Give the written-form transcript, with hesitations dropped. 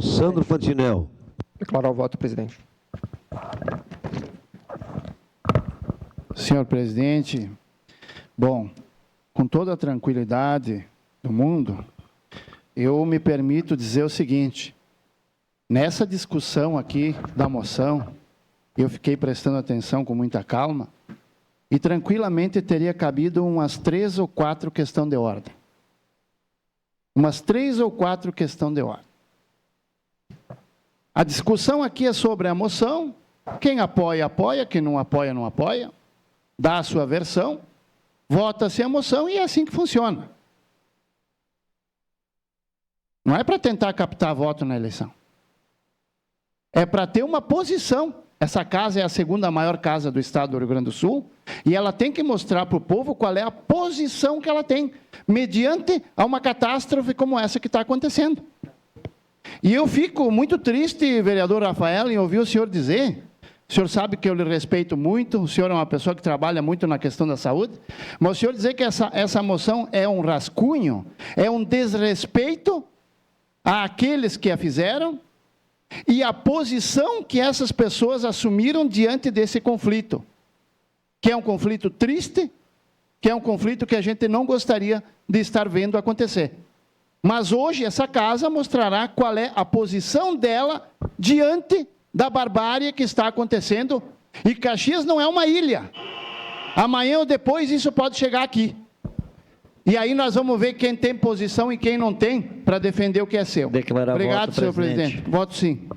voto, Sandro Fantinel. Declarar o voto, presidente. Senhor presidente, bom, com toda a tranquilidade do mundo, eu me permito dizer o seguinte: nessa discussão aqui da moção, eu fiquei prestando atenção com muita calma e tranquilamente teria cabido umas 3 ou 4 questões de ordem. Umas 3 ou 4 questões de ordem. A discussão aqui é sobre a moção. Quem apoia, apoia. Quem não apoia, não apoia. Dá a sua versão. Vota-se a moção e é assim que funciona. Não é para tentar captar voto na eleição. É para ter uma posição. Essa casa é a segunda maior casa do estado do Rio Grande do Sul e ela tem que mostrar para o povo qual é a posição que ela tem, mediante a uma catástrofe como essa que está acontecendo. E eu fico muito triste, vereador Rafael, em ouvir o senhor dizer, o senhor sabe que eu lhe respeito muito, o senhor é uma pessoa que trabalha muito na questão da saúde, mas o senhor dizer que essa moção é um rascunho, é um desrespeito àqueles que a fizeram, e a posição que essas pessoas assumiram diante desse conflito, que é um conflito triste, que é um conflito que a gente não gostaria de estar vendo acontecer. Mas hoje essa casa mostrará qual é a posição dela diante da barbárie que está acontecendo, e Caxias não é uma ilha. Amanhã ou depois isso pode chegar aqui. E aí nós vamos ver quem tem posição e quem não tem para defender o que é seu. Declarar Obrigado, voto, senhor presidente. presidente. Voto sim.